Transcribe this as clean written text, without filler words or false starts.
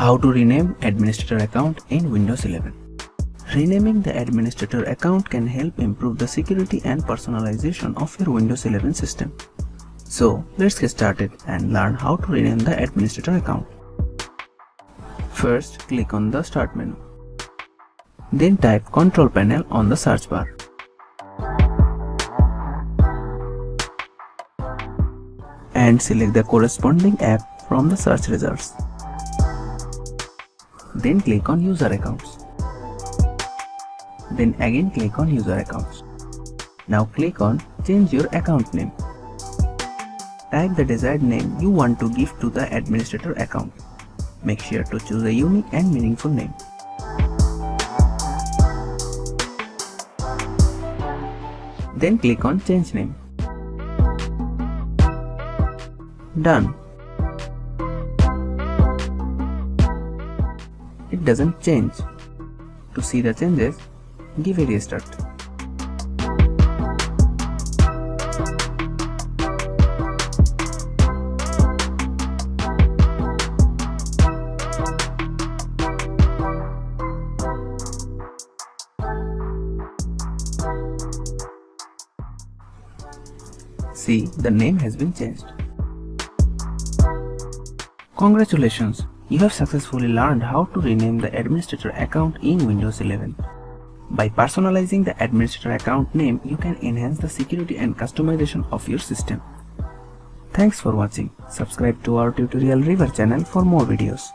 How to rename administrator account in Windows 11. Renaming the administrator account can help improve the security and personalization of your Windows 11 system. So let's get started and learn how to rename the administrator account. First, click on the Start menu. Then type Control Panel on the search bar. And select the corresponding app from the search results. Then click on User Accounts. Then again click on User Accounts. Now click on Change your account name. Type the desired name you want to give to the administrator account. Make sure to choose a unique and meaningful name. Then click on Change Name. Done. It doesn't change. To see the changes, give a restart. See, the name has been changed. Congratulations! You have successfully learned how to rename the administrator account in Windows 11. By personalizing the administrator account name, you can enhance the security and customization of your system. Thanks for watching. Subscribe to our Tutorial River channel for more videos.